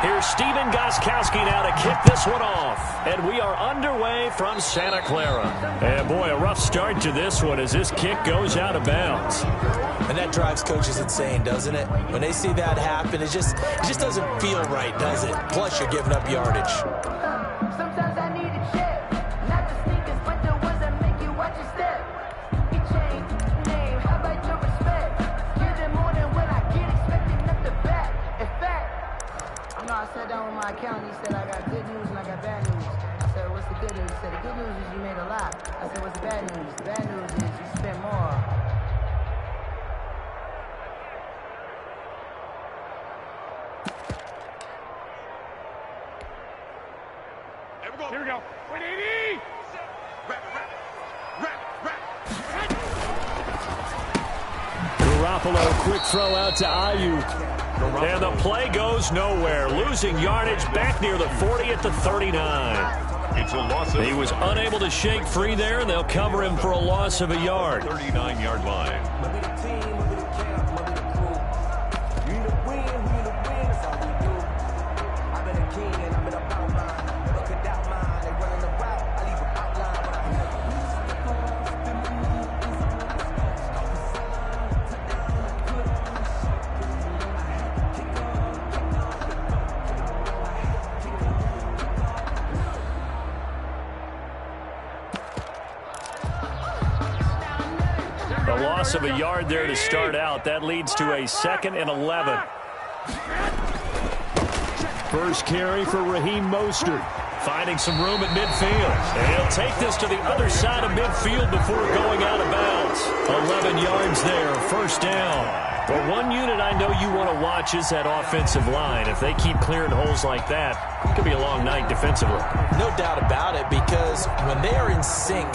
Here's Steven Gostkowski now to kick this one off. And we are underway from Santa Clara. And boy, a rough start to this one as this kick goes out of bounds. And that drives coaches insane, doesn't it? When they see that happen, it just doesn't feel right, does it? Plus, you're giving up yardage. Sometimes I need a check. Not the sneakers, but the ones that make you watch your step. You change name, how about your respect? Give them more than what I get, expecting up the back. In fact, I sat down with my accountant. He said, I got good news and I got bad news. I said, what's the good news? He said, the good news is you made a lot. I said, what's the bad news? The bad news is you spent more. Here we go. 180! Garoppolo, quick throw out to Ayuk. And the play goes nowhere. Losing yardage back near the 40 at the 39. It's a loss of... He was unable to shake free there, and they'll cover him for a loss of a yard. 39-yard line. Loss of a yard there to start out. That leads to a 2nd and 11. First carry for Raheem Mostert. Finding some room at midfield. And he'll take this to the other side of midfield before going out of bounds. 11 yards there, first down. Well, one unit I know you want to watch is that offensive line. If they keep clearing holes like that, it could be a long night defensively. No doubt about it, because when they are in sync,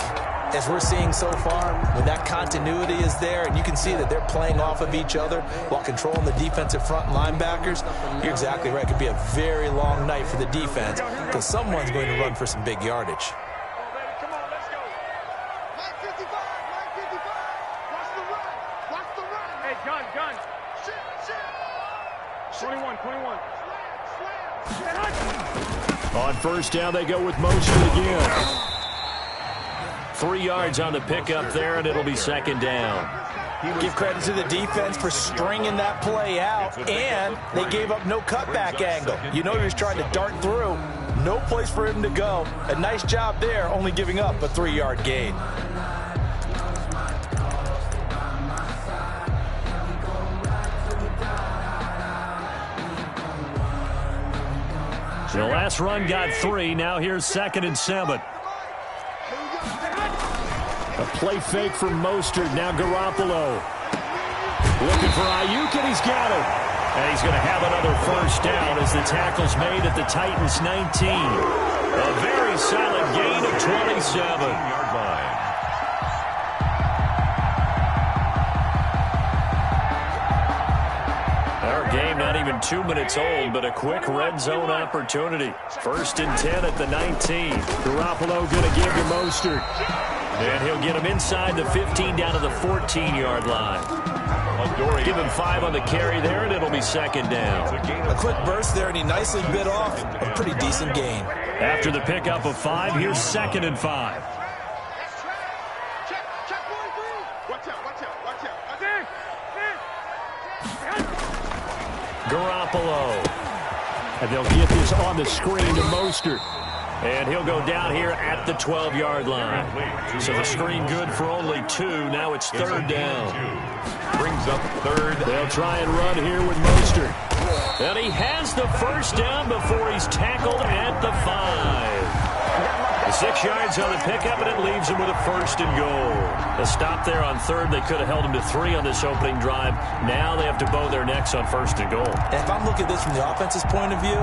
as we're seeing so far, when that continuity is there and you can see that they're playing off of each other while controlling the defensive front linebackers, you're exactly right. It could be a very long night for the defense because someone's going to run for some big yardage. Come on, let's go. 955, 955. Watch the run. Watch the run. Hey, gun. Shit. 21. Slam. On first down, they go with Mostert again. 3 yards on the pickup there, and it'll be second down. Give credit to the defense for stringing that play out, and they gave up no cutback angle. You know he was trying to dart through. No place for him to go. A nice job there, only giving up a 3-yard gain. The last run got 3. Now here's 2nd and 7. A play fake from Mostert. Now Garoppolo. Looking for Ayuk, and he's got it. And he's going to have another first down as the tackle's made at the Titans' 19. A very solid gain of 27. Our game not even 2 minutes old, but a quick red zone opportunity. 1st and 10 at the 19. Garoppolo going to give to Mostert. And he'll get him inside the 15 down to the 14-yard line. Give him 5 on the carry there, and it'll be second down. A quick burst there, and he nicely bit off a pretty decent gain. After the pickup of 5, here's 2nd and 5. Garoppolo. And they'll get this on the screen to Mostert. And he'll go down here at the 12-yard line. So the screen good for only 2. Now it's 3rd down. Brings up 3rd. They'll try and run here with Mostert. And he has the first down before he's tackled at the 5. 6 yards on the pickup, and it leaves him with a 1st and goal. A stop there on 3rd. They could have held him to 3 on this opening drive. Now they have to bow their necks on 1st and goal. And if I'm looking at this from the offense's point of view,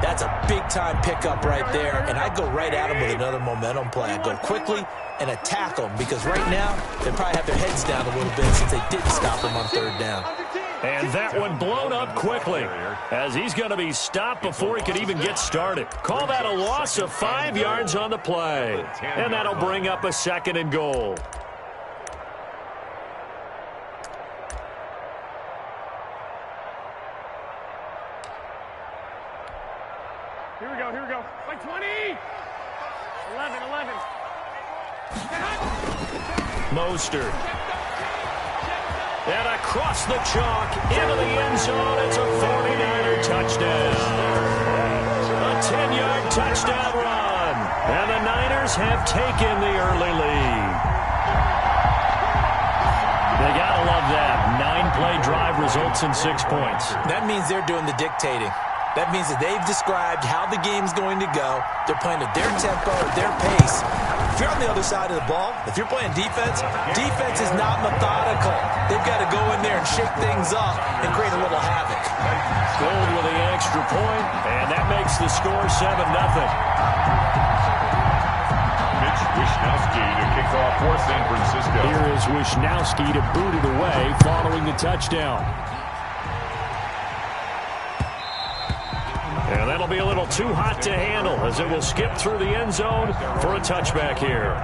that's a big-time pickup right there, and I'd go right at him with another momentum play. I'd go quickly and attack them, because right now they probably have their heads down a little bit since they didn't stop him on 3rd down. And that one blown up quickly as he's going to be stopped before he could even get started. Call that a loss of 5 yards on the play. And that'll bring up a 2nd and goal. Here we go. Like 20. 11. Mostert. And across the chalk, into the end zone. It's a 49er touchdown. A 10-yard touchdown run. And the Niners have taken the early lead. They got to love that. 9-play drive results in 6 points. That means they're doing the dictating. That means that they've described how the game's going to go. They're playing at their tempo, at their pace. If you're on the other side of the ball, if you're playing defense, defense is not methodical. They've got to go in there and shake things up and create a little havoc. Gold with the extra point, and that makes the score 7-0. Mitch Wishnowsky to kick off for San Francisco. Here is Wishnowsky to boot it away following the touchdown. And that'll be a little too hot to handle as it will skip through the end zone for a touchback here.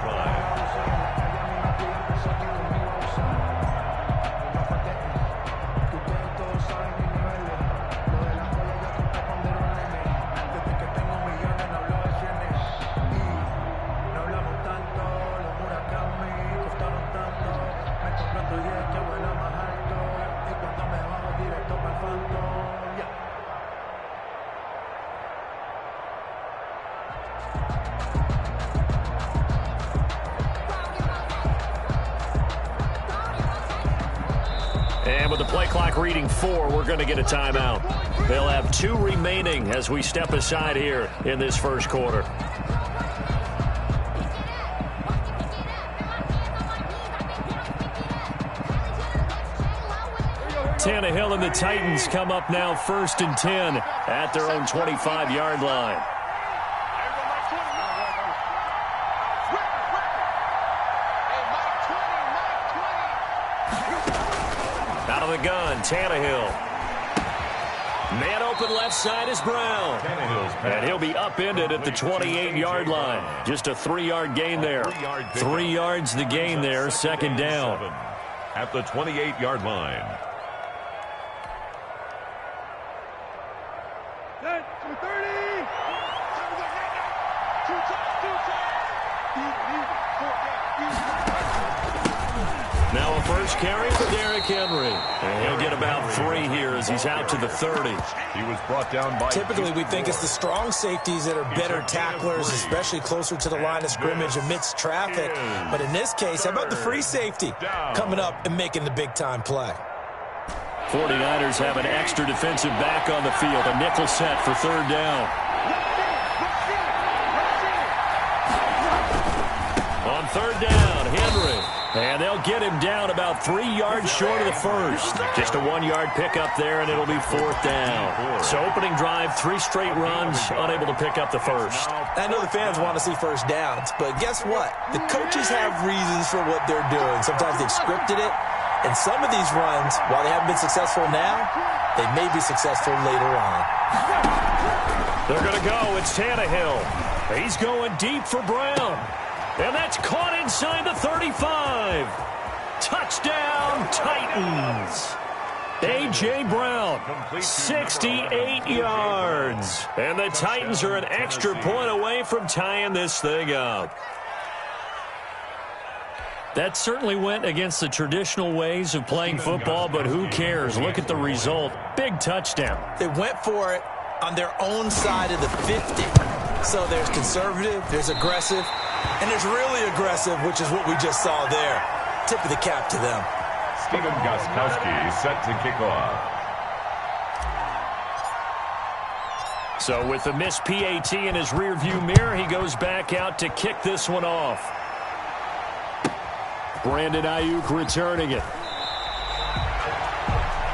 And with the play clock reading 4, we're going to get a timeout. They'll have 2 remaining as we step aside here in this first quarter. Tannehill and the Titans come up now 1st and 10 at their own 25-yard line. Out of the gun, Tannehill. Man open left side is Brown. And he'll be upended at the 28-yard line. Just a 3-yard gain there. 3 yards the gain there, 2nd down. At the 28-yard line. Set, 230. Now a first carry for Derrick Henry. And he'll get about 3 here as he's out to the 30. He was brought down by... Typically, we think it's the strong safeties that are better tacklers, especially closer to the line of scrimmage amidst traffic. But in this case, how about the free safety coming up and making the big-time play? 49ers have an extra defensive back on the field. A nickel set for 3rd down. On 3rd down, Henry. And they'll get him down about 3 yards short of the first. Just a 1-yard pickup there, and it'll be 4th down. So opening drive, 3 straight runs, unable to pick up the first. I know the fans want to see first downs, but guess what? The coaches have reasons for what they're doing. Sometimes they've scripted it, and some of these runs, while they haven't been successful now, they may be successful later on. They're going to go. It's Tannehill. He's going deep for Brown. And that's caught inside the 35. Touchdown, Titans. A.J. Brown, 68 yards. And the Titans are an extra point away from tying this thing up. That certainly went against the traditional ways of playing football, but who cares? Look at the result. Big touchdown. They went for it on their own side of the 50. So there's conservative, there's aggressive, and there's really aggressive, which is what we just saw there. Tip of the cap to them. Stephen Gostkowski set to kick off. So with the missed PAT in his rearview mirror, he goes back out to kick this one off. Brandon Ayuk returning it.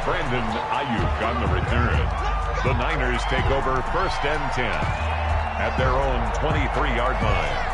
Brandon Ayuk on the return. The Niners take over 1st and 10 at their own 23-yard line.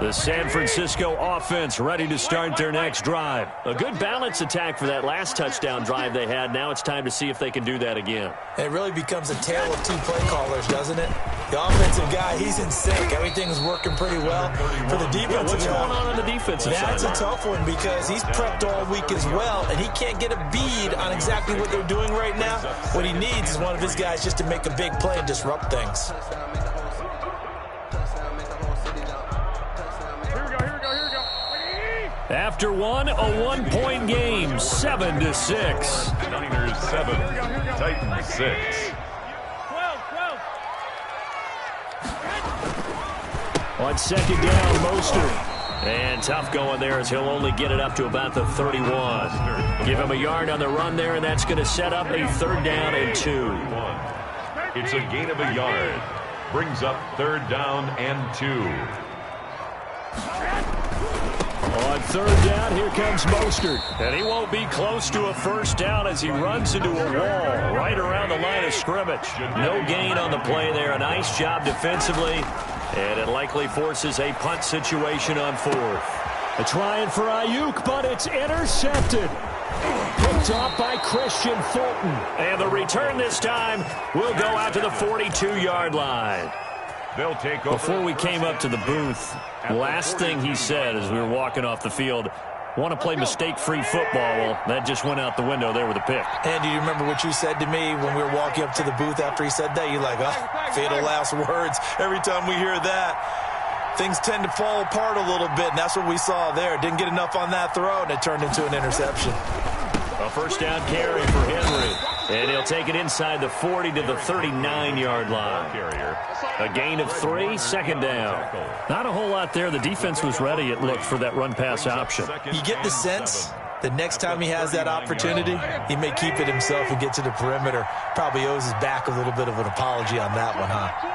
The San Francisco offense ready to start their next drive. A good balance attack for that last touchdown drive they had. Now it's time to see if they can do that again. It really becomes a tale of 2 play callers, doesn't it? The offensive guy, he's in sync. Everything's working pretty well. For the defensive guy, what's going on the defensive side? That's a tough one because he's prepped all week as well, and he can't get a bead on exactly what they're doing right now. What he needs is one of his guys just to make a big play and disrupt things. After one, a one-point game, 7-6. Niners 7, Titans 6. On second down, Mostert. And tough going there as he'll only get it up to about the 31. Give him a yard on the run there, and that's going to set up a 3rd down and 2. It's a gain of a yard. Brings up 3rd down and 2. On 3rd down, here comes Mostert. And he won't be close to a 1st down as he runs into a wall right around the line of scrimmage. No gain on the play there. A nice job defensively. And it likely forces a punt situation on 4th. A trying for Ayuk, but it's intercepted. Picked off by Christian Fulton. And the return this time will go out to the 42-yard line. They'll take over. Before we came up to the booth, last thing he said as we were walking off the field, want to play mistake-free football. Well, that just went out the window there with a pick. And do you remember what you said to me when we were walking up to the booth after he said that? You're like, oh, fatal last words. Every time we hear that, things tend to fall apart a little bit, and that's what we saw there. Didn't get enough on that throw, and it turned into an interception. A 1st down carry for Henry. And he'll take it inside the 40 to the 39-yard line. A gain of 3, 2nd down. Not a whole lot there. The defense was ready, it looked, for that run-pass option. You get the sense that next time he has that opportunity, he may keep it himself and get to the perimeter. Probably owes his back a little bit of an apology on that one, huh?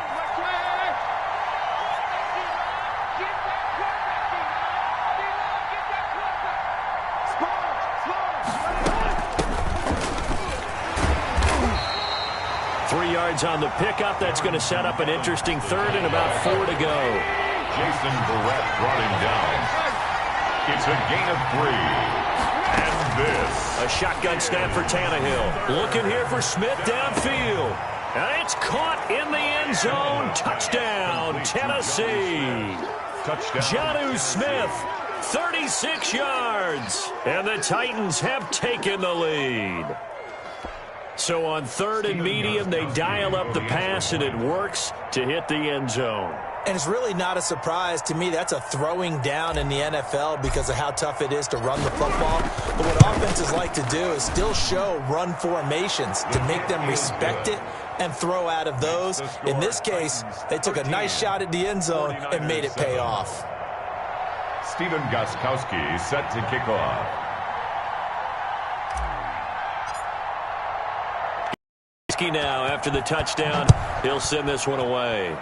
3 yards on the pickup. That's going to set up an interesting 3rd and about 4 to go. Jason Barrett brought him down. It's a gain of 3. And this. A shotgun snap for Tannehill. Looking here for Smith downfield. And it's caught in the end zone. Touchdown, Tennessee. Touchdown. Jonnu Smith, 36 yards. And the Titans have taken the lead. So on 3rd and medium, they dial up the pass, and it works to hit the end zone. And it's really not a surprise to me. That's a throwing down in the NFL because of how tough it is to run the football. But what offenses like to do is still show run formations to make them respect it and throw out of those. In this case, they took a nice shot at the end zone and made it pay off. Stephen Gostkowski set to kick off. Now, after the touchdown, he'll send this one away.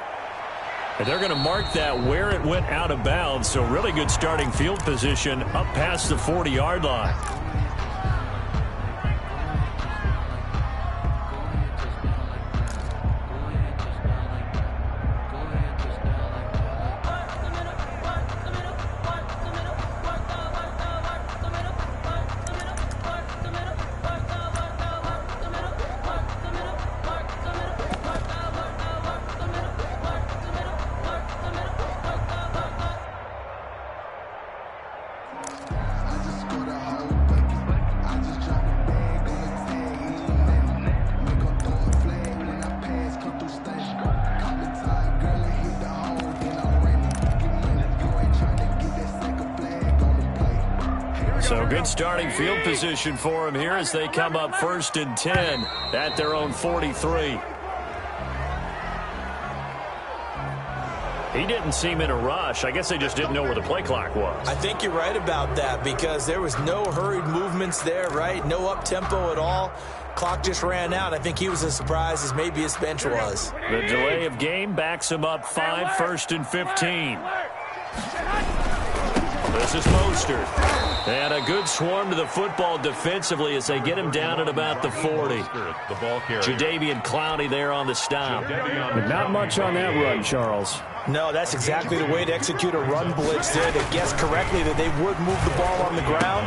And they're going to mark that where it went out of bounds, so really good starting field position up past the 40-yard line. So good starting field position for him here as they come up 1st and 10 at their own 43. He didn't seem in a rush. I guess they just didn't know where the play clock was. I think you're right about that because there was no hurried movements there, right? No up-tempo at all. Clock just ran out. I think he was as surprised as maybe his bench was. The delay of game backs him up 1st and 15. This is Mostert. And a good swarm to the football defensively as they get him down at about the 40. The ball carrier. Jadeveon Clowney there on the stop. But not much on that run, Charles. No, that's exactly the way to execute a run blitz there. They guessed correctly that they would move the ball on the ground,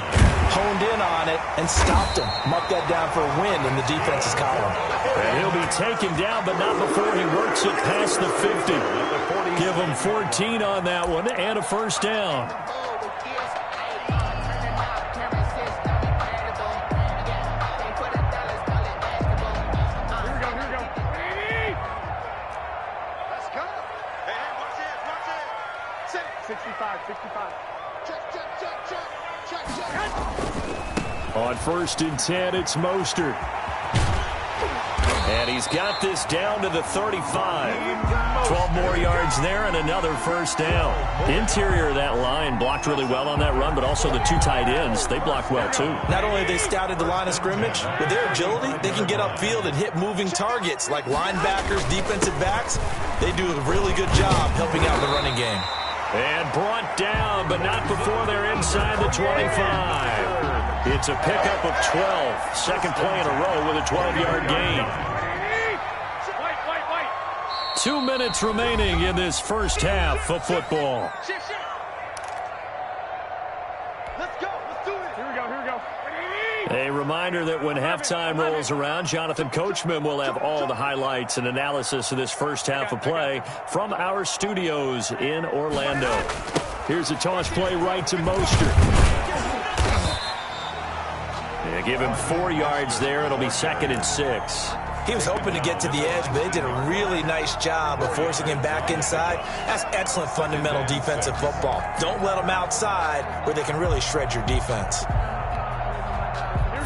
honed in on it, and stopped him. Mark that down for a win in the defense's column. And he'll be taken down, but not before he works it past the 50. Give him 14 on that one and a first down. On 1st and 10, it's Mostert. And he's got this down to the 35. 12 more yards there and another first down. Interior of that line blocked really well on that run, but also the two tight ends, they blocked well too. Not only have they scouted the line of scrimmage, with their agility, they can get upfield and hit moving targets like linebackers, defensive backs. They do a really good job helping out the running game. And brought down, but not before they're inside the 25. It's a pickup of 12. Second play in a row with a 12-yard gain. 2 minutes remaining in this first half of football. Let's go. Let's do it. Here we go. A reminder that when halftime rolls around, Jonathan Coachman will have all the highlights and analysis of this first half of play from our studios in Orlando. Here's a toss play right to Mostert. They give him 4 yards there. It'll be 2nd and 6. He was hoping to get to the edge, but they did a really nice job of forcing him back inside. That's excellent fundamental defensive football. Don't let them outside where they can really shred your defense.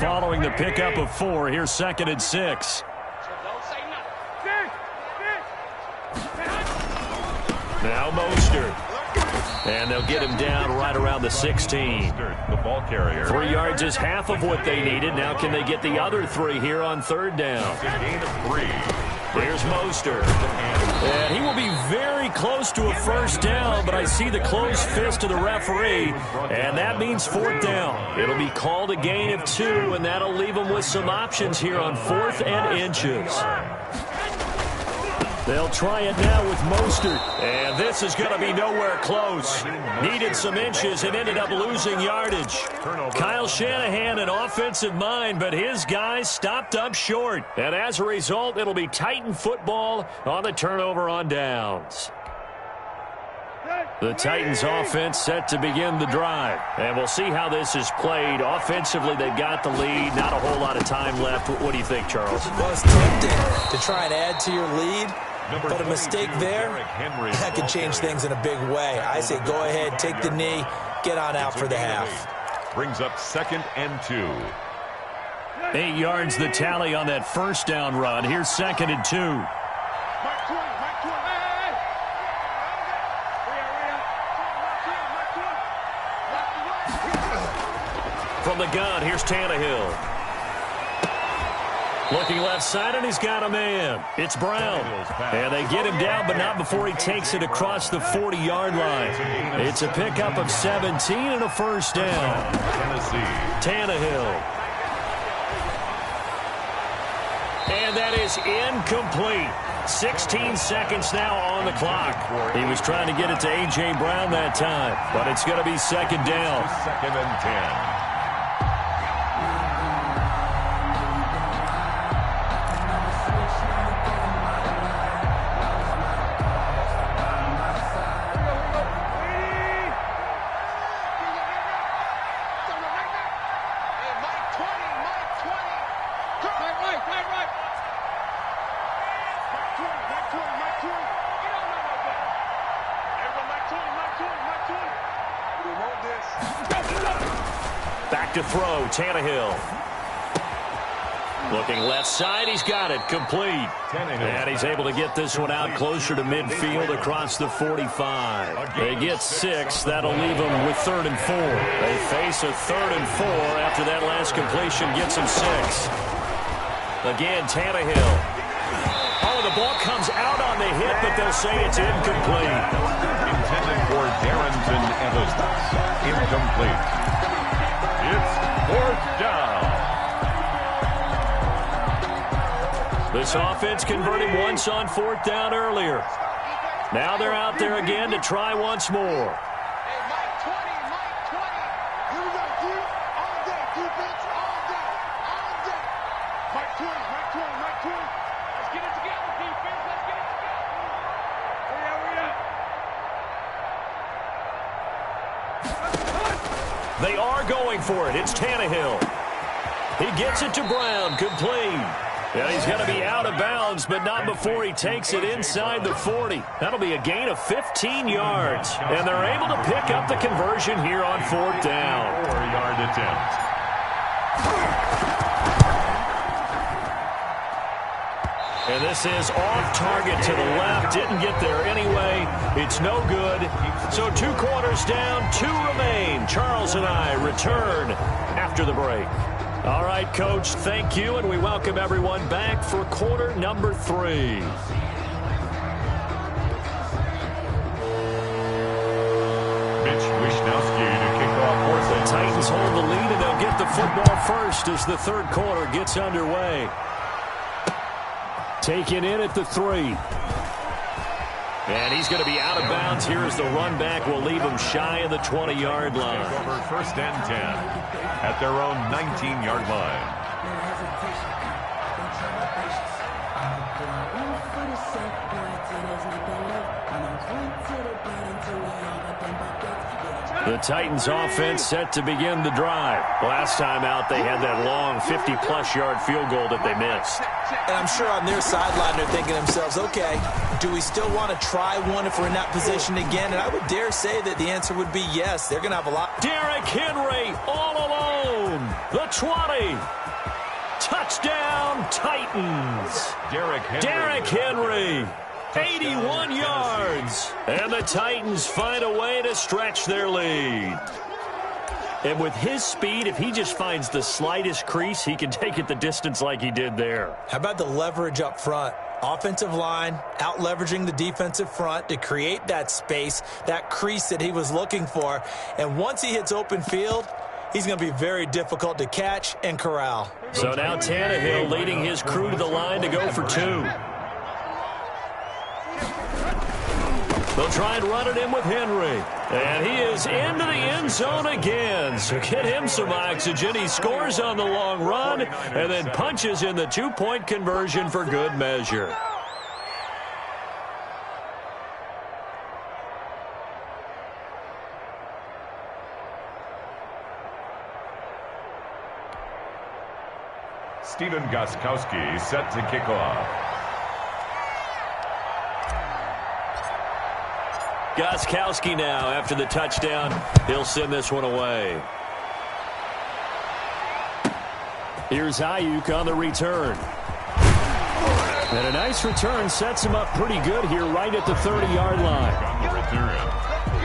Following the pickup of 4, here's 2nd and 6. Now Mostert. And they'll get him down right around the 16. The ball carrier. 3 yards is half of what they needed. Now can they get the other 3 here on 3rd down? Gain of 3. Here's Mostert. And he will be very close to a first down, but I see the closed fist of the referee, and that means 4th down. It'll be called a gain of 2, and that'll leave them with some options here on 4th and inches. They'll try it now with Mostert, and this is going to be nowhere close. Needed some inches and ended up losing yardage. Kyle Shanahan, an offensive mind, but his guys stopped up short. And as a result, it'll be Titan football on the turnover on downs. The Titans offense set to begin the drive. And we'll see how this is played. Offensively, they've got the lead. Not a whole lot of time left. What do you think, Charles? Well, it's tempting to try and add to your lead. But a mistake there, that could change things in a big way. I say go ahead, take the knee, get on out for the half. Brings up 2nd and 2. 8 yards the tally on that first down run. Here's 2nd and 2. From the gun, here's Tannehill. Looking left side, and he's got a man. It's Brown. And they get him down, but not before he takes it across the 40-yard line. It's a pickup of 17 and a first down. Tannehill. And that is incomplete. 16 seconds now on the clock. He was trying to get it to A.J. Brown that time, but it's going to be 2nd down. 2nd and 10. Back to throw, Tannehill. Looking left side, he's got it, complete. And he's able to get this one out closer to midfield across the 45. They get 6, that'll leave them with 3rd and 4. They face a 3rd and 4 after that last completion gets them 6. Again, Tannehill. Oh, the ball comes out on the hit, but they'll say it's incomplete. Intended for Darrington Evans. Incomplete. It's 4th down. This offense converted once on 4th down earlier. Now they're out there again to try once more. Hey, Mike 20, Mike 20. Here we go, dude. All day, defense, all day, all day. Mike 20, Mike 20, Mike 20. Let's get it together, defense. Let's get it together. Hurry up. They are going for it. It's Tannehill. He gets it to Brown, complete. Yeah, he's going to be out of bounds, but not before he takes it inside the 40. That'll be a gain of 15 yards. And they're able to pick up the conversion here on 4th down. 4-yard attempt. And this is off target to the left. Didn't get there anyway. It's no good. So 2 quarters down, 2 remain. Charles and I return after the break. All right, Coach, thank you, and we welcome everyone back for quarter number 3. Mitch Wishnowsky to kick off for The Titans hold the lead, and they'll get the football first as the 3rd quarter gets underway. Taken in at the 3. And he's going to be out of bounds here as the run back will leave him shy of the 20-yard line. Over 1st and 10 at their own 19-yard line. The Titans offense set to begin the drive. Last time out, they had that long 50-plus yard field goal that they missed. And I'm sure on their sideline they're thinking to themselves, okay, do we still want to try one if we're in that position again? And I would dare say that the answer would be yes. They're going to have a lot. Derrick Henry all alone. The 20. Touchdown, Titans. Derrick Henry. 81 yards. And the Titans find a way to stretch their lead. And with his speed, if he just finds the slightest crease, he can take it the distance like he did there. How about the leverage up front? Offensive line out leveraging the defensive front to create that space, that crease that he was looking for. And once he hits open field, he's going to be very difficult to catch and corral. So now Tannehill leading his crew to the line to go for 2. They'll try and run it in with Henry. And he is into the end zone again. So get him some oxygen. He scores on the long run and then punches in the 2-point conversion for good measure. Stephen Gostkowski set to kick off. Gostkowski now after the touchdown. He'll send this one away. Here's Ayuk on the return. And a nice return sets him up pretty good here right at the 30-yard line. On the return,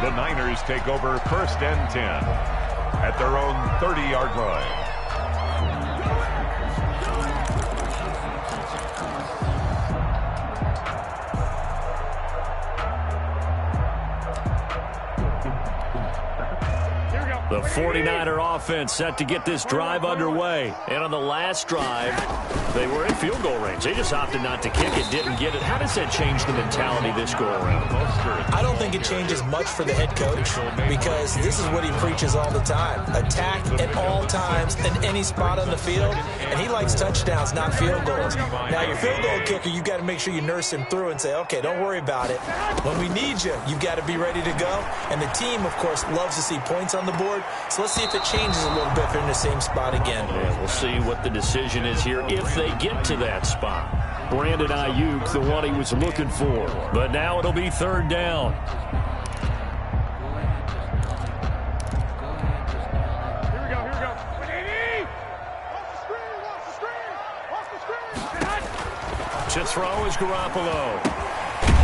the Niners take over 1st and 10 at their own 30-yard line. The 49er offense set to get this drive underway. And on the last drive, they were in field goal range. They just opted not to kick it, didn't get it. How does that change the mentality this go-around? I don't think it changes much for the head coach because this is what he preaches all the time. Attack at all times in any spot on the field, and he likes touchdowns, not field goals. Now, your field goal kicker, you've got to make sure you nurse him through and say, okay, don't worry about it. When we need you, you've got to be ready to go. And the team, of course, loves to see points on the board. So let's see if it changes a little bit if they're in the same spot again. Yeah, we'll see what the decision is here if they get to that spot. Brandon Ayuk, the one he was looking for. But now it'll be 3rd down. Here we go. Watch the screen. To throw is Garoppolo.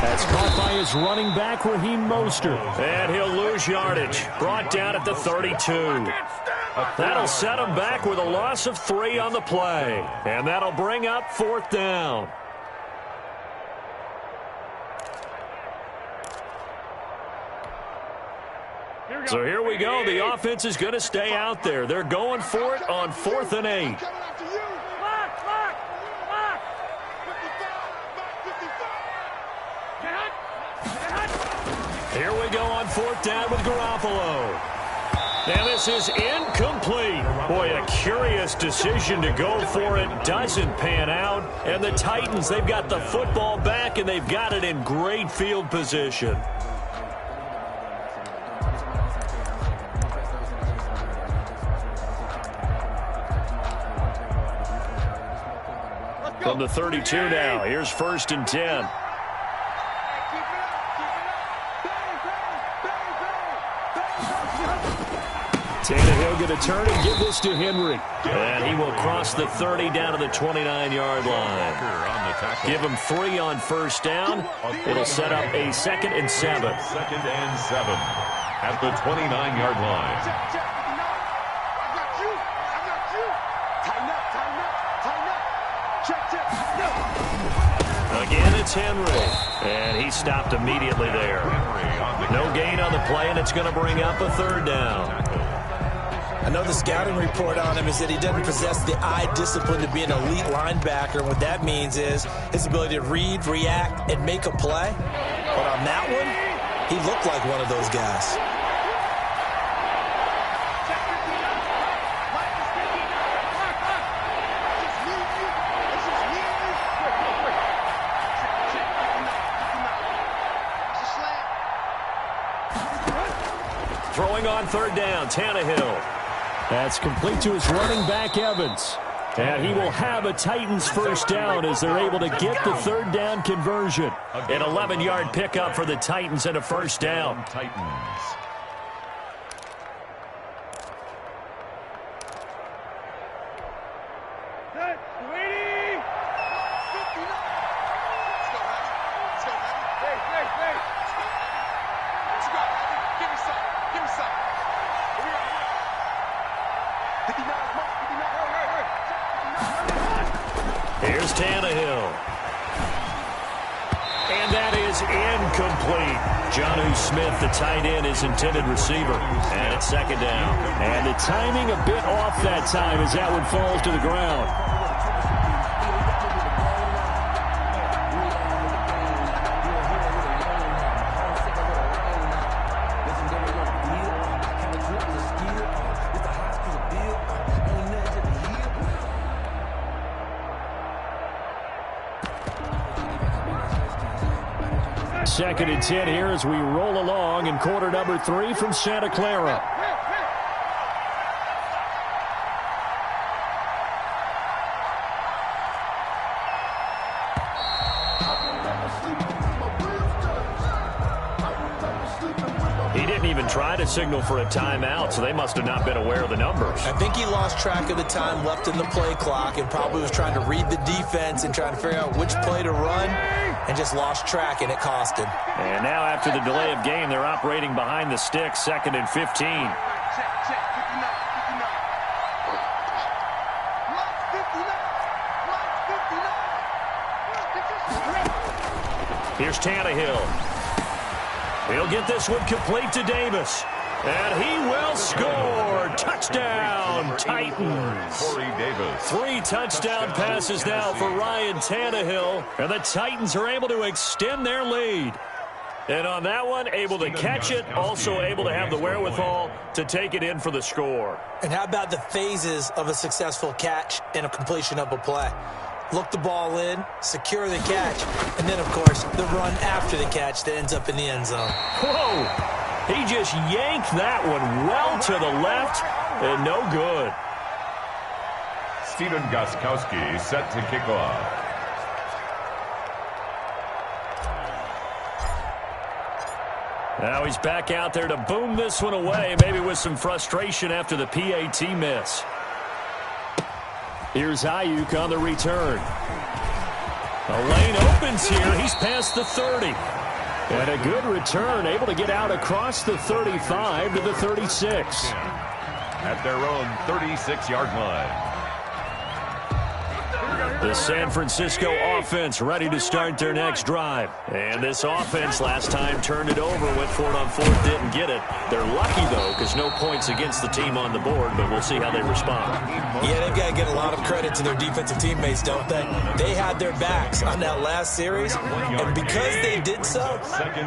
That's caught by his running back, Raheem Mostert. And he'll lose yardage. Brought down at the 32. That'll set him back with a loss of 3 on the play. And that'll bring up 4th down. So here we go. The offense is going to stay out there. They're going for it on 4th and 8. Here we go on 4th down with Garoppolo. And this is incomplete. Boy, a curious decision to go for it. Doesn't pan out. And the Titans, they've got the football back, and they've got it in great field position. From the 32 now, here's 1st and 10. Tannehill going to turn and give this to Henry. And he will cross the 30 down to the 29-yard line. Give him 3 on 1st down. It'll set up a 2nd and 7. 2nd and 7 at the 29-yard line. Again, it's Henry. And he stopped immediately there. No gain on the play, and it's going to bring up a 3rd down. I know the scouting report on him is that he doesn't possess the eye discipline to be an elite linebacker. And what that means is his ability to read, react, and make a play. But on that one, he looked like one of those guys. Throwing on 3rd down, Tannehill. That's complete to his running back, Evans. And he will have a Titans 1st down as they're able to get the 3rd down conversion. An 11-yard pickup for the Titans and a 1st down. Titans. Here's Tannehill. And that is incomplete. Jonnu Smith, the tight end, his intended receiver. And it's 2nd down. And the timing a bit off that time as that one falls to the ground. Second and 10 here as we roll along in quarter number 3 from Santa Clara. He didn't even try to signal for a timeout, so they must have not been aware of the numbers. I think he lost track of the time left in the play clock and probably was trying to read the defense and trying to figure out which play to run and just lost track, and it cost him. And now after the delay of game, they're operating behind the sticks, 2nd and 15. Here's Tannehill. He'll get this one complete to Davis. And he will score. Touchdown, Titans. Corey Davis. 3 touchdown passes now for Ryan Tannehill. And the Titans are able to extend their lead. And on that one, able to catch it, also able to have the wherewithal to take it in for the score. And how about the phases of a successful catch and a completion of a play? Look the ball in, secure the catch, and then, of course, the run after the catch that ends up in the end zone. Whoa! He just yanked that one well to the left, and no good. Stephen Gostkowski set to kick off. Now he's back out there to boom this one away, maybe with some frustration after the PAT miss. Here's Ayuk on the return. A lane opens here. He's past the 30. And a good return, able to get out across the 35 to the 36. At their own 36-yard line. The San Francisco offense ready to start their next drive. And this offense last time turned it over, went for it on fourth, didn't get it. They're lucky, though, because no points against the team on the board, but we'll see how they respond. Yeah, they've got to get a lot of credit to their defensive teammates, don't they? They had their backs on that last series, and because they did so,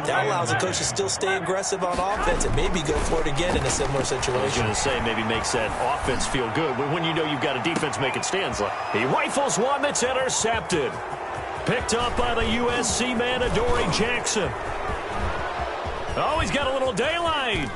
that allows the coach to still stay aggressive on offense and maybe go for it again in a similar situation. I was going to say maybe makes that offense feel good when you know you've got a defense making stands. Like he rifles one that's intercepted. Picked up by the USC man, Adoree Jackson. Oh, he's got a little daylight.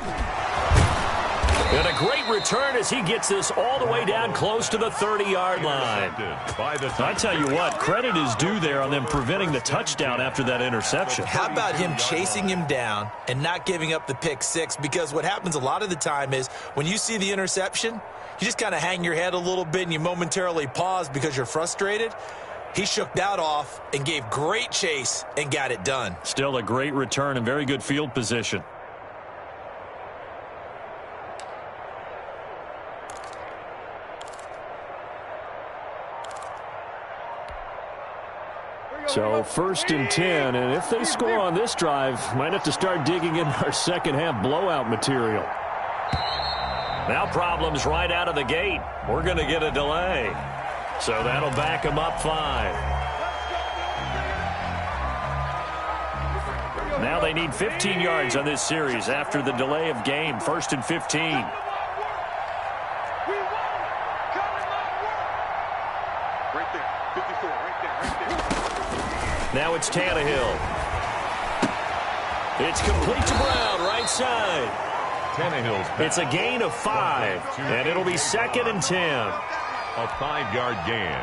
And a great return as he gets this all the way down close to the 30-yard line. I tell you what, credit is due there on them preventing the touchdown after that interception. How about him chasing him down and not giving up the pick six? Because what happens a lot of the time is when you see the interception, you just kind of hang your head a little bit and you momentarily pause because you're frustrated. He shook that off and gave great chase and got it done. Still a great return and very good field position. So 1st and 10, and if they score on this drive, might have to start digging in our second half blowout material. Now problems right out of the gate. We're going to get a delay. So that'll back them up 5. Now they need 15 yards on this series after the delay of game. 1st and 15. Now it's Tannehill. It's complete to Brown, right side. Tannehill's back. It's a gain of 5, and it'll be 2nd and 10. A 5-yard gain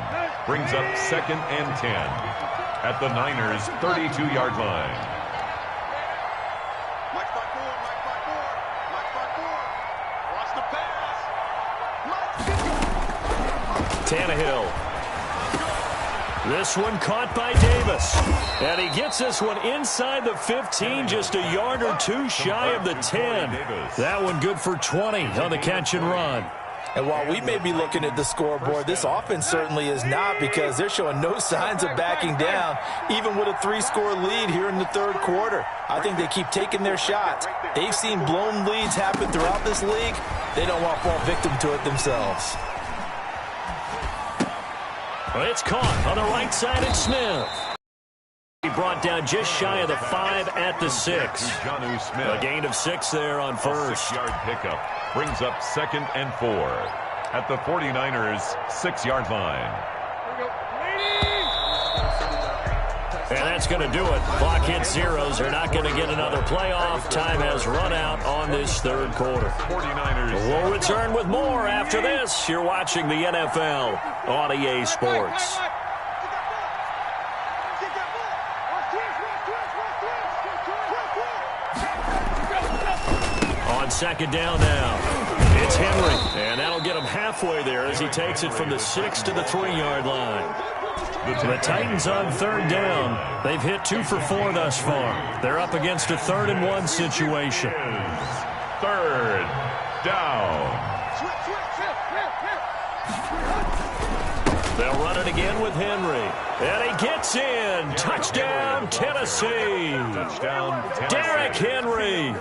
brings up 2nd and 10 at the Niners' 32-yard line. Mike 5-4, Mike 5-4, Mike 5-4. Watch the pass. Tannehill. This one caught by Davis. And he gets this one inside the 15, just a yard or two shy of the 10. That one good for 20 on the catch and run. And while we may be looking at the scoreboard, this offense certainly is not, because they're showing no signs of backing down, even with a 3-score lead here in the third quarter. I think they keep taking their shots. They've seen blown leads happen throughout this league. They don't want to fall victim to it themselves. Well, it's caught on the right side at Smith. He brought down just shy of the 5 at the 6. A gain of 6 there on first. 6-yard pickup brings up 2nd and 4 at the 49ers' 6-yard line. And that's going to do it. Clock hits zeros. They're not going to get another playoff. Time has run out on this third quarter. 49ers. We'll return with more after this. You're watching the NFL on EA Sports. On 2nd down now, it's Henry. And that'll get him halfway there as he takes it from the 6 to the 3-yard line. The Titans on 3rd down. They've hit 2 for 4 thus far. They're up against a 3rd and 1 situation. 3rd down. They'll run it again with Henry. And he gets in. Touchdown, Tennessee. Touchdown, Tennessee. Derrick Henry.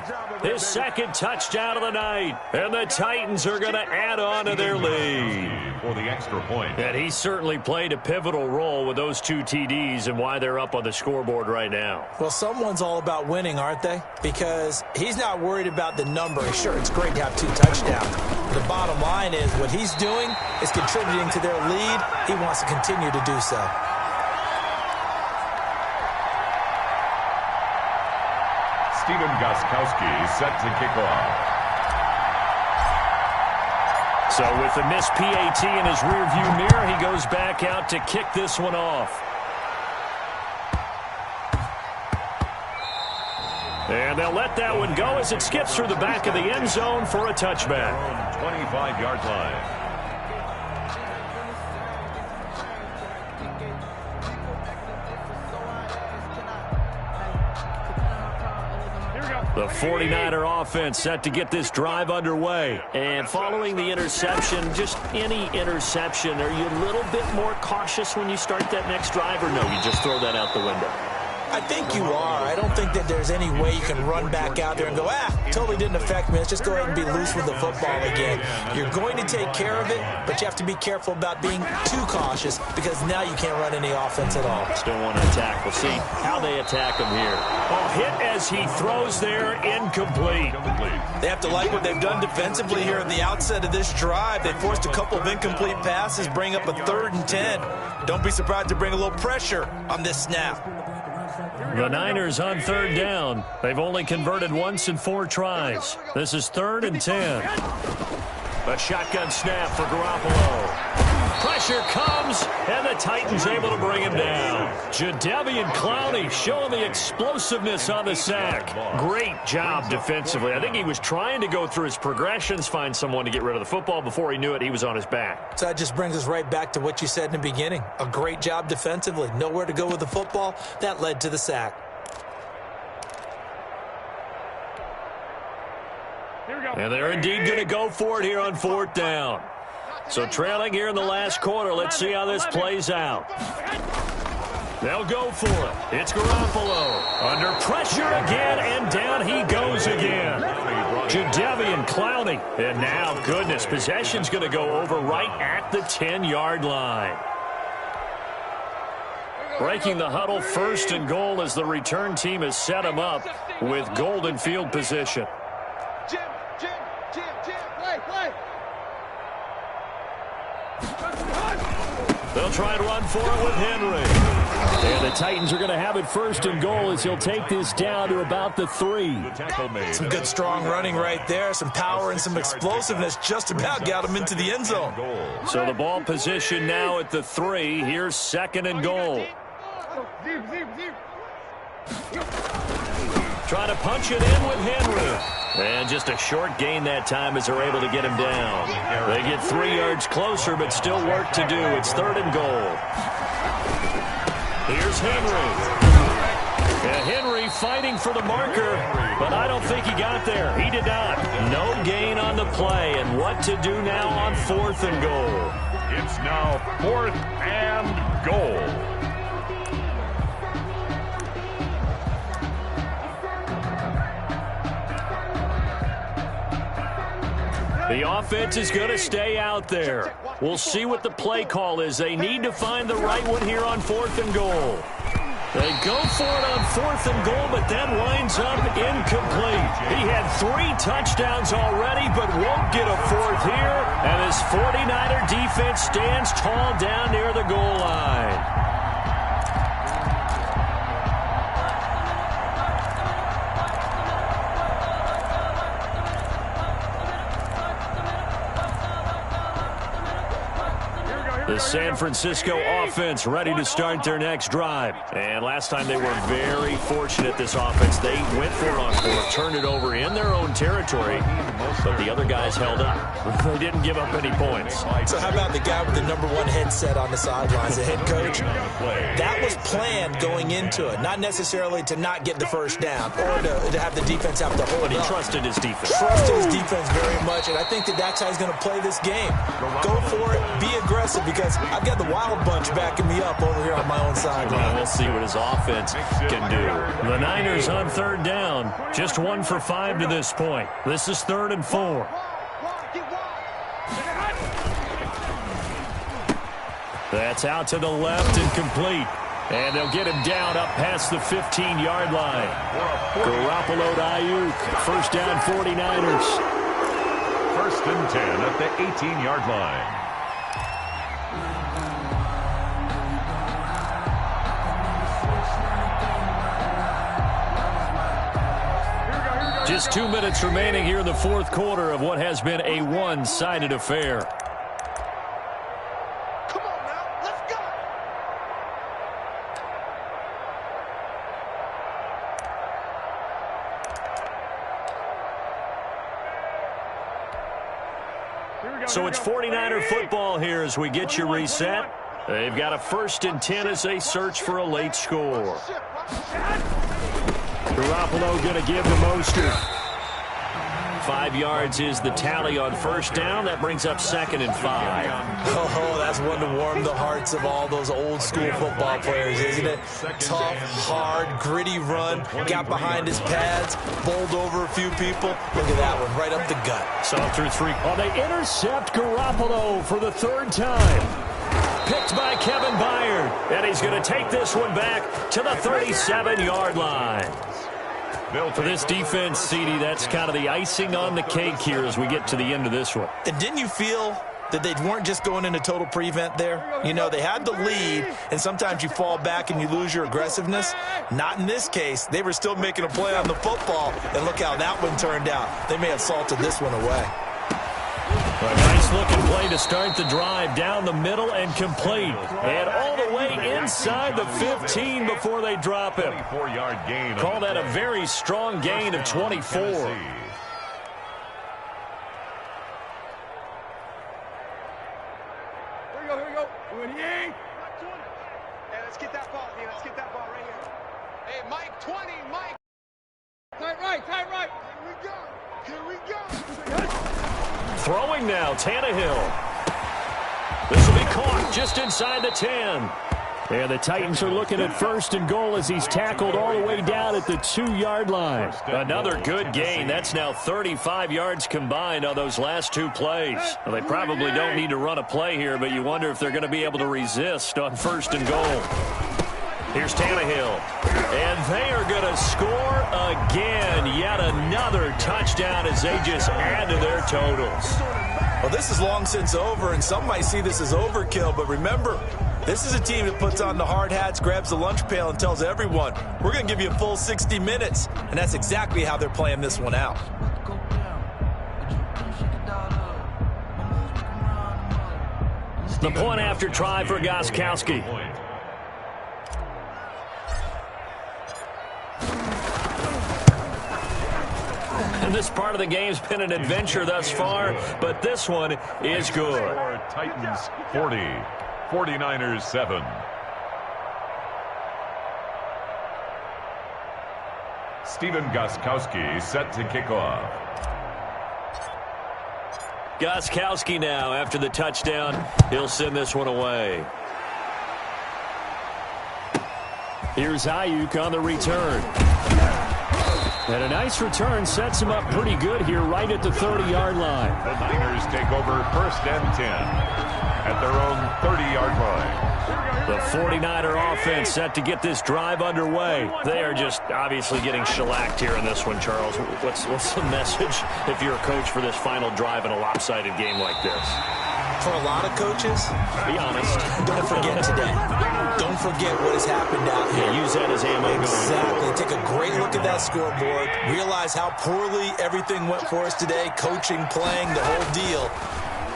His 2nd touchdown of the night. And the Titans are going to add on to their lead. For the extra point. And he certainly played a pivotal role with those 2 TDs and why they're up on the scoreboard right now. Well, someone's all about winning, aren't they? Because he's not worried about the number. Sure, it's great to have 2 touchdowns. The bottom line is what he's doing is contributing to their lead. He wants to continue to do so. Stephen Gostkowski set to kick off. So with the missed PAT in his rearview mirror, he goes back out to kick this one off. And they'll let that one go as it skips through the back of the end zone for a touchback. 25-yard line. Here we go. The 49er offense set to get this drive underway. And following the interception, just any interception, are you a little bit more cautious when you start that next drive, or no, you just throw that out the window? I think you are. I don't think that there's any way you can run back out there and go, totally didn't affect me. Let's just go ahead and be loose with the football again. You're going to take care of it, but you have to be careful about being too cautious because now you can't run any offense at all. Still want to attack. We'll see how they attack him here. Oh, hit as he throws there, incomplete. They have to like what they've done defensively here at the outset of this drive. They forced a couple of incomplete passes, bring up a 3rd and 10. Don't be surprised to bring a little pressure on this snap. The Niners on 3rd down. They've only converted once in 4 tries. This is 3rd and 10. A shotgun snap for Garoppolo. Pressure comes, and the Titans able to bring him down. Jadeveon Clowney showing the explosiveness on the sack. Great job defensively. I think he was trying to go through his progressions, find someone to get rid of the football. Before he knew it, he was on his back. So that just brings us right back to what you said in the beginning. A great job defensively. Nowhere to go with the football. That led to the sack. And they're indeed going to go for it here on 4th down. So trailing here in the last quarter. Let's see how this plays out. They'll go for it. It's Garoppolo. Under pressure again, and down he goes again. Jadeveon Clowney. And now, goodness, possession's going to go over right at the 10-yard line. Breaking the huddle, 1st and goal as the return team has set him up with golden field position. They'll try and run for it with Henry. And the Titans are going to have it 1st and goal as he'll take this down to about the 3. Some good strong running right there. Some power and some explosiveness just about got him into the end zone. So the ball position now at the 3. Here's 2nd and goal. Trying to punch it in with Henry. And just a short gain that time as they're able to get him down. They get 3 yards closer, but still work to do. It's 3rd and goal. Here's Henry. And Henry fighting for the marker, but I don't think he got there. He did not. No gain on the play. And what to do now on 4th and goal? It's now 4th and goal. The offense is going to stay out there. We'll see what the play call is. They need to find the right one here on 4th and goal. They go for it on 4th and goal, but that winds up incomplete. He had 3 touchdowns already, but won't get a 4th here. And his 49er defense stands tall down near the goal line. The San Francisco offense ready to start their next drive. And last time they were very fortunate, this offense. They went for it on 4th, turned it over in their own territory, but the other guys held up. They didn't give up any points. So how about the guy with the #1 headset on the sidelines, the head coach? That was planned going into it, not necessarily to not get the 1st down or to have the defense have to hold But he up. trusted his defense. Trusted his defense very much, and I think that's how he's going to play this game. Go for it, be aggressive, because I've got the Wild Bunch backing me up over here on my own sideline. We'll see what his offense can do. The Niners on 3rd down. Just 1 for 5 to this point. This is 3rd and 4. That's out to the left and complete. And they'll get him down up past the 15-yard line. Garoppolo to Ayuk. 1st down 49ers. 1st and 10 at the 18-yard line. Just 2 minutes remaining here in the 4th quarter of what has been a one-sided affair. Come on now, let's go. So it's 49er football here as we get you reset. They've got a 1st and 10 as they search for a late score. Garoppolo going to give to Mostert. 5 yards is the tally on first down. That brings up 2nd and 5. Oh, that's one to warm the hearts of all those old-school football players, isn't it? Tough, hard, gritty run. Got behind his pads, bowled over a few people. Look at that one, right up the gut. Saw through 3. Oh, they intercept Garoppolo for the 3rd time. Picked by Kevin Byard. And he's going to take this one back to the 37-yard line. For this defense, CD, that's kind of the icing on the cake here as we get to the end of this one. And didn't you feel that they weren't just going into total prevent there? You know, they had the lead, and sometimes you fall back and you lose your aggressiveness. Not in this case. They were still making a play on the football, and look how that one turned out. They may have salted this one away. A nice-looking play to start the drive down the middle and complete. And all the way inside the 15 before they drop him. 24-yard gain. Call that a very strong gain of 24. Here we go. 28. Hey, let's get that ball here. Let's get that ball right here. Hey, Mike, 20, Mike. Tight right. Here we go. Throwing now, Tannehill. This will be caught just inside the 10. And the Titans are looking at 1st and goal as he's tackled all the way down at the 2-yard line. Another good gain. That's now 35 yards combined on those last 2 plays. Well, they probably don't need to run a play here, but you wonder if they're going to be able to resist on 1st and goal. Here's Tannehill. And they are going to score again. Yet another touchdown as they just add to their totals. Well, this is long since over, and some might see this as overkill, but remember, this is a team that puts on the hard hats, grabs the lunch pail, and tells everyone, we're going to give you a full 60 minutes. And that's exactly how they're playing this one out. The point after try for Gostkowski. And this part of the game's been an adventure thus far, but this one is good. Titans 40, 49ers 7. Stephen Gostkowski set to kick off. Gostkowski now after the touchdown. He'll send this one away. Here's Ayuk on the return. And a nice return sets him up pretty good here right at the 30-yard line. The Niners take over 1st and 10 at their own 30-yard line. The 49er offense set to get this drive underway. They are just obviously getting shellacked here in this one, Charles. What's the message if you're a coach for this final drive in a lopsided game like this? For a lot of coaches, be honest, don't forget today. Don't forget what has happened out here. Yeah, use that as ammo. Exactly. Take a great look at that scoreboard. Realize how poorly everything went for us today. Coaching, playing, the whole deal.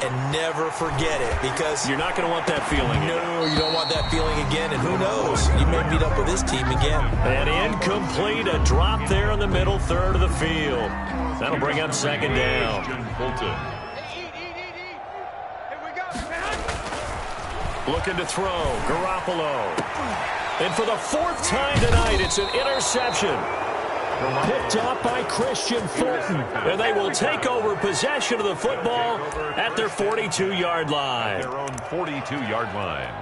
And never forget it, because you're not going to want that feeling. No, you don't want that feeling again. And who knows? You may meet up with this team again. And incomplete, a drop there in the middle third of the field. That'll bring up 2nd down. Looking to throw, Garoppolo. And for the 4th time tonight, it's an interception. Picked up by Christian Fulton. And they will take over possession of the football at their 42-yard line. Their own 42-yard line.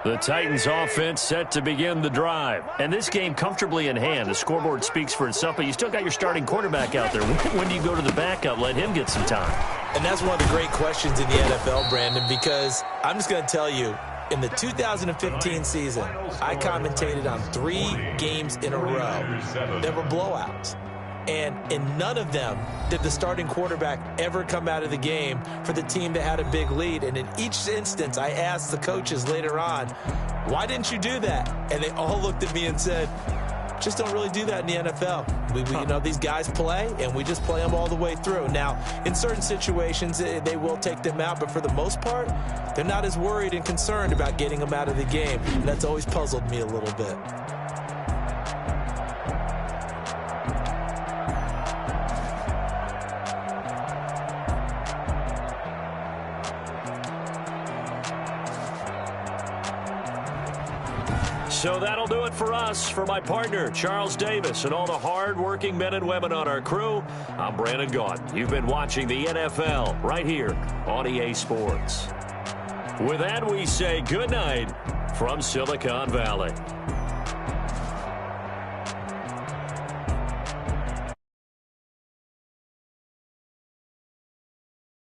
The Titans offense set to begin the drive. And this game comfortably in hand. The scoreboard speaks for itself, but you still got your starting quarterback out there. When do you go to the backup? Let him get some time. And that's one of the great questions in the NFL, Brandon, because I'm just going to tell you, in the 2015 season, I commentated on 3 games in a row. There were blowouts. And in none of them did the starting quarterback ever come out of the game for the team that had a big lead. And in each instance, I asked the coaches later on, why didn't you do that? And they all looked at me and said, just don't really do that in the NFL. We you know, these guys play, and we just play them all the way through. Now, in certain situations, they will take them out, but for the most part, they're not as worried and concerned about getting them out of the game. And that's always puzzled me a little bit. So that'll do it for us. For my partner, Charles Davis, and all the hard-working men and women on our crew, I'm Brandon Gaudin. You've been watching the NFL right here on EA Sports. With that, we say good night from Silicon Valley.